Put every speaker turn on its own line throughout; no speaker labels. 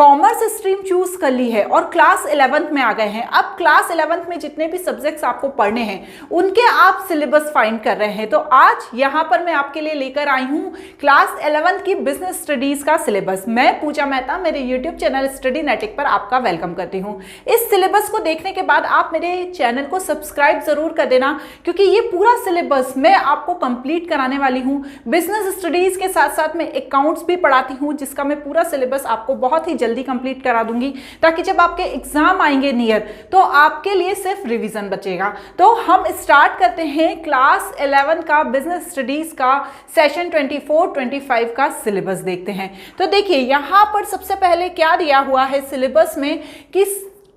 Commerce stream choose कर ली है और क्लास 11th में आ गए हैं, अब क्लास 11th में जितने भी सब्जेक्ट्स आपको पढ़ने हैं उनके आप सिलेबस फाइंड कर रहे हैं, तो आज यहाँ पर मैं आपके लिए लेकर आई हूँ क्लास 11th की बिजनेस स्टडीज का सिलेबस। मैं पूजा मेहता मेरे यूट्यूब चैनल स्टडी नेटिक पर आपका वेलकम करती हूँ। इस सिलेबस को देखने के बाद आप मेरे चैनल को सब्सक्राइब जरूर कर देना, क्योंकि ये पूरा सिलेबस मैं आपको कंप्लीट कराने वाली हूँ। बिजनेस स्टडीज के साथ साथ मैं अकाउंट्स भी पढ़ाती हूँ, जिसका मैं पूरा सिलेबस आपको बहुत ही जल्दी कंप्लीट करा दूंगी, ताकि जब आपके एग्जाम आएंगे नियर तो आपके लिए सिर्फ रिवीजन बचेगा। तो हम स्टार्ट करते हैं क्लास 11 का बिजनेस स्टडीज का सेशन 24-25 का सिलेबस देखते हैं। तो देखिए यहाँ पर सबसे पहले क्या दिया हुआ है सिलेबस में कि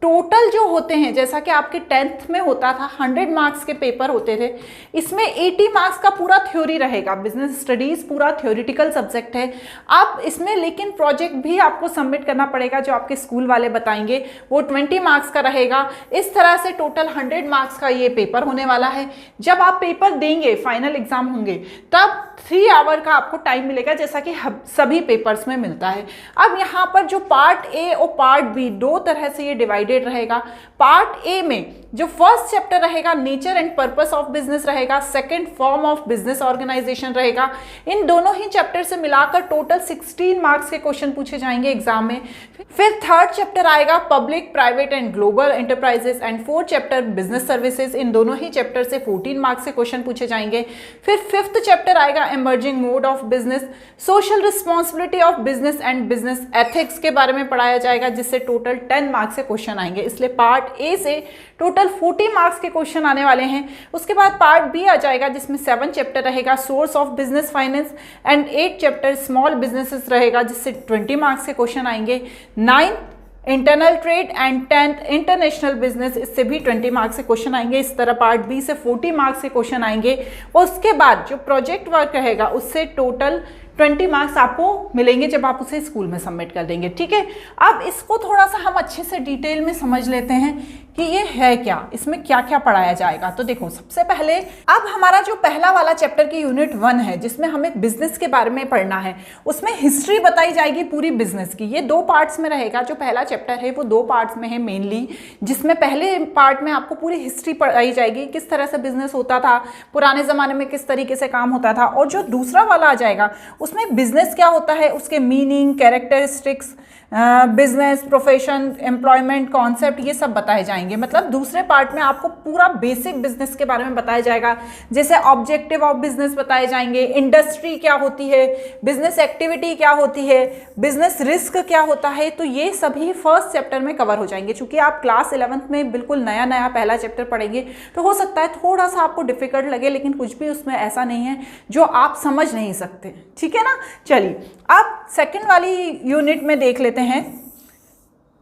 टोटल जो होते हैं, जैसा कि आपके 10th में होता था 100 मार्क्स के पेपर होते थे, इसमें 80 मार्क्स का पूरा थ्योरी रहेगा। बिजनेस स्टडीज पूरा थ्योरेटिकल सब्जेक्ट है। आप इसमें लेकिन प्रोजेक्ट भी आपको सबमिट करना पड़ेगा, जो आपके स्कूल वाले बताएंगे, वो 20 मार्क्स का रहेगा। इस तरह से टोटल 100 मार्क्स का ये पेपर होने वाला है। जब आप पेपर देंगे, फाइनल एग्जाम होंगे, तब 3 आवर का आपको टाइम मिलेगा, जैसा कि सभी पेपर्स में मिलता है। अब यहाँ पर जो पार्ट ए और पार्ट बी दो तरह से ये डिवाइडेड रहेगा। पार्ट ए में जो फर्स्ट चैप्टर रहेगा nature and purpose of business रहेगा, second form of business organisation रहेगा। इन दोनों ही चैप्टर से मिलाकर टोटल 16 मार्क्स के क्वेश्चन पूछे जाएंगे एग्जाम में। फिर थर्ड चैप्टर आएगा public, private and global enterprises and fourth chapter business services. इन दोनों ही चैप्टर से 14 मार्क्स के क्वेश्चन पूछे जाएंगे। फिर फिफ्थ चैप्टर आएगा emerging mode of business, social responsibility of business and business ethics के बारे में पढ़ाया जाएगा, जिससे टोटल 10 मार्क्स के क्वेश्चन आएंगे। इसलिए पार्ट ए से टोटल 40 मार्क्स के क्वेश्चन आने वाले हैं। उसके बाद पार्ट बी आ जाएगा, जिसमें 7 चैप्टर रहेगा source of business finance and 8 chapter small businesses रहेगा, जिससे 20 मार्क्स के क्वेश्चन आएंगे। 9 internal trade and 10th international business, इससे भी 20 मार्क्स के क्वेश्चन आएंगे। इस तरह पार्ट बी से 40 मार्क्स के क्वेश्चन आएंगे। उसके बाद जो प्रोजेक्ट वर्क रहेगा उससे टोटल 20 मार्क्स आपको मिलेंगे जब आप उसे स्कूल में सबमिट कर देंगे। ठीक है, अब इसको थोड़ा सा हम अच्छे से डिटेल में समझ लेते हैं कि ये है क्या, इसमें क्या क्या पढ़ाया जाएगा। तो देखो, सबसे पहले अब हमारा जो पहला वाला चैप्टर की यूनिट 1 है, जिसमें हमें बिजनेस के बारे में पढ़ना है, उसमें हिस्ट्री बताई जाएगी पूरी बिजनेस की। ये 2 पार्ट्स में रहेगा। जो पहला चैप्टर है वो 2 पार्ट्स में है मेनली, जिसमें पहले पार्ट में आपको पूरी हिस्ट्री पढ़ाई जाएगी, किस तरह से बिजनेस होता था, पुराने ज़माने में किस तरीके से काम होता था। और जो दूसरा वाला आ जाएगा उसमें बिजनेस क्या होता है, उसके meaning, characteristics, business, profession, employment, concept, ये सब बताए जाएंगे। मतलब दूसरे पार्ट में आपको पूरा बेसिक बिजनेस के बारे में बताया जाएगा, जैसे ऑब्जेक्टिव ऑफ बिजनेस बताए जाएंगे, इंडस्ट्री क्या होती है, बिजनेस एक्टिविटी क्या होती है, बिजनेस रिस्क क्या होता है। तो ये सभी फर्स्ट चैप्टर में कवर हो जाएंगे। चूंकि आप क्लास 11th में बिल्कुल नया नया पहला चैप्टर पढ़ेंगे, तो हो सकता है थोड़ा सा आपको डिफिकल्ट लगे, लेकिन कुछ भी उसमें ऐसा नहीं है जो आप समझ नहीं सकते। ठीक है ना। चलिए, अब सेकंड वाली यूनिट में देख लेते हैं।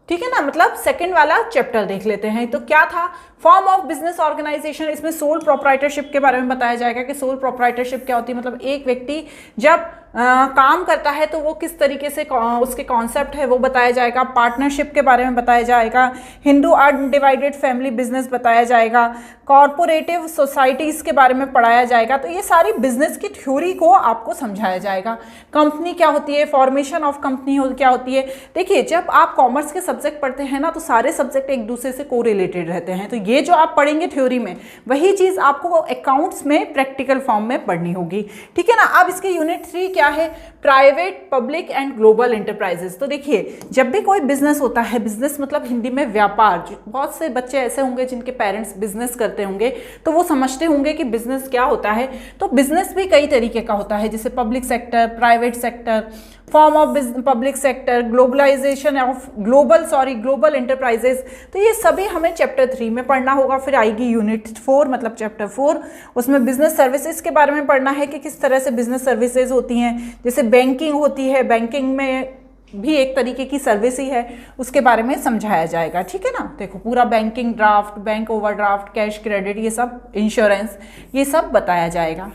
ठीक है ना, मतलब सेकंड वाला चैप्टर देख लेते हैं। तो क्या था, फॉर्म ऑफ बिजनेस ऑर्गेनाइजेशन। इसमें सोल प्रोप्राइटरशिप के बारे में बताया जाएगा कि सोल प्रोप्राइटरशिप क्या होती है। मतलब एक व्यक्ति जब काम करता है तो वो किस तरीके से उसके कॉन्सेप्ट है वो बताया जाएगा। पार्टनरशिप के बारे में बताया जाएगा। हिंदू अनडिवाइडेड फैमिली बिजनेस बताया जाएगा। कॉरपोरेटिव सोसाइटीज़ के बारे में पढ़ाया जाएगा। तो ये सारी बिजनेस की थ्योरी को आपको समझाया जाएगा। कंपनी क्या होती है, फॉर्मेशन ऑफ कंपनी क्या होती है। देखिए, जब आप कॉमर्स के सब्जेक्ट पढ़ते हैं ना, तो सारे सब्जेक्ट एक दूसरे से कोरिलेटेड रहते हैं। तो ये जो आप पढ़ेंगे थ्योरी में, वही चीज़ आपको अकाउंट्स में प्रैक्टिकल फॉर्म में पढ़नी होगी। ठीक है ना। अब इसके यूनिट 3 क्या है, private, public and global enterprises. तो देखिए, जब भी कोई बिजनेस होता है, बिजनेस मतलब हिंदी में व्यापार। बहुत से बच्चे ऐसे होंगे जिनके पेरेंट्स बिजनेस करते होंगे, तो वो समझते होंगे कि बिजनेस क्या होता है। तो बिजनेस भी कई तरीके का होता है, जैसे public sector, private sector, form of public sector, globalisation of global enterprises. तो ये सभी हमें चैप्टर 3 में पढ़ना होगा। फिर आएगी यूनिट 4, मतलब चैप्टर 4, उसमें बिजनेस सर्विसेज के बारे में पढ़ना है कि किस तरह से बिजनेस सर्विसेज होती हैं। जैसे बैंकिंग होती है, बैंकिंग में भी एक तरीके की सर्विस ही है, उसके बारे में समझाया जाएगा। ठीक है ना। देखो, पूरा banking, draft, bank overdraft, cash credit, ये सब, इंश्योरेंस, ये सब बताया जाएगा।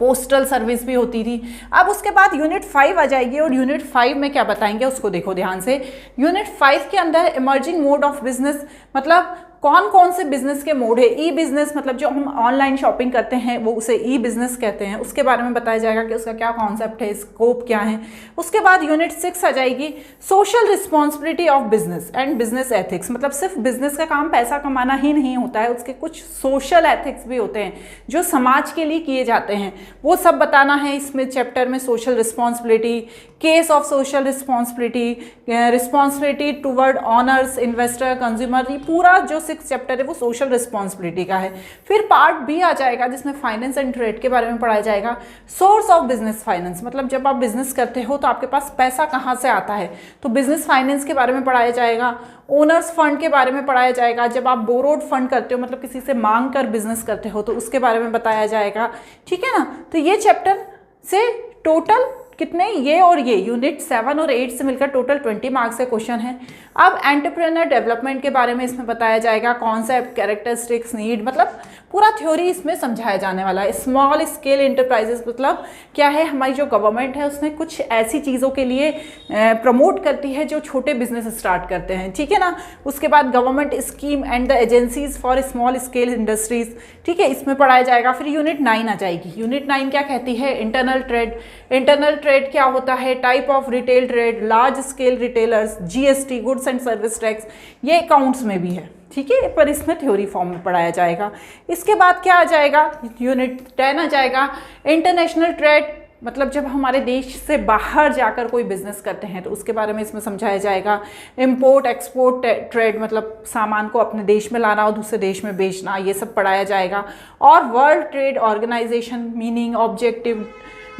पोस्टल सर्विस भी होती थी। अब उसके बाद यूनिट 5 आ जाएगी, और यूनिट 5 में क्या बताएंगे उसको देखो ध्यान से। यूनिट 5 के अंदर इमर्जिंग मोड ऑफ बिजनेस, मतलब कौन कौन से बिजनेस के मोड है, ई बिजनेस मतलब जो हम ऑनलाइन शॉपिंग करते हैं वो उसे ई बिजनेस कहते हैं, उसके बारे में बताया जाएगा कि उसका क्या कॉन्सेप्ट है, स्कोप क्या है। उसके बाद यूनिट 6 आ जाएगी social responsibility of business and business ethics, मतलब सिर्फ बिजनेस का काम पैसा कमाना ही नहीं होता है, उसके कुछ सोशल एथिक्स भी होते हैं जो समाज के लिए किए जाते हैं, वो सब बताना है इसमें चैप्टर में। Social responsibility, case of social responsibility, responsibility toward honours, investor, consumer, ये पूरा जो 6 चैप्टर है वो सोशल रिस्पॉन्सिबिलिटी का है। फिर पार्ट बी आ जाएगा जिसमें फाइनेंस एंड ट्रेड के बारे में पढ़ाया जाएगा। सोर्स ऑफ बिजनेस फाइनेंस, मतलब जब आप बिजनेस करते हो तो आपके पास पैसा कहाँ से आता है, तो बिजनेस फाइनेंस के बारे में पढ़ाया जाएगा। ओनर्स फंड के बारे में पढ़ाया जाएगा, जब आप बोरोड फंड करते हो मतलब किसी से मांग कर बिजनेस करते हो तो उसके बारे में बताया जाएगा, ठीक है ना। तो ये चैप्टर से टोटल कितने, ये और ये यूनिट 7 और 8 से मिलकर टोटल 20 मार्क्स के क्वेश्चन हैं। अब एंटरप्रेन्योर डेवलपमेंट के बारे में इसमें बताया जाएगा, कॉन्सेप्ट, कैरेक्टरिस्टिक्स, नीड, मतलब पूरा थ्योरी इसमें समझाया जाने वाला है। स्मॉल स्केल एंटरप्राइजेस मतलब क्या है, हमारी जो गवर्नमेंट है उसने कुछ ऐसी चीज़ों के लिए प्रमोट करती है जो छोटे बिजनेस स्टार्ट करते हैं, ठीक है ना। उसके बाद government scheme and the agencies for small scale industries, ठीक है, इसमें पढ़ाया जाएगा। फिर यूनिट 9 आ जाएगी। यूनिट 9 क्या कहती है, इंटरनल ट्रेड। इंटरनल ट्रेड क्या होता है, type of retail trade, large scale retailers, GST, goods and service tax, ये अकाउंट्स में भी है, ठीक है, पर इसमें थ्योरी फॉर्म में पढ़ाया जाएगा। इसके बाद क्या आ जाएगा, यूनिट 10 आ जाएगा, इंटरनेशनल ट्रेड, मतलब जब हमारे देश से बाहर जाकर कोई बिजनेस करते हैं तो उसके बारे में इसमें समझाया जाएगा। इम्पोर्ट एक्सपोर्ट ट्रेड, मतलब सामान को अपने देश में लाना और दूसरे देश में बेचना, ये सब पढ़ाया जाएगा। और world trade organisation, meaning, objective,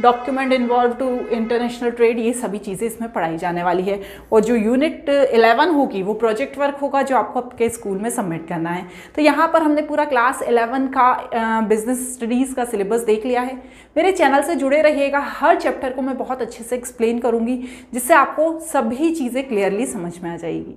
document involve to international trade, ये सभी चीज़ें इसमें पढ़ाई जाने वाली है। और जो यूनिट 11 होगी वो प्रोजेक्ट वर्क होगा जो आपको आपके स्कूल में सबमिट करना है। तो यहाँ पर हमने पूरा क्लास 11 का बिजनेस स्टडीज़ का सिलेबस देख लिया है। मेरे चैनल से जुड़े रहिएगा, हर चैप्टर को मैं बहुत अच्छे से एक्सप्लेन करूँगी जिससे आपको सभी चीज़ें क्लियरली समझ में आ जाएगी।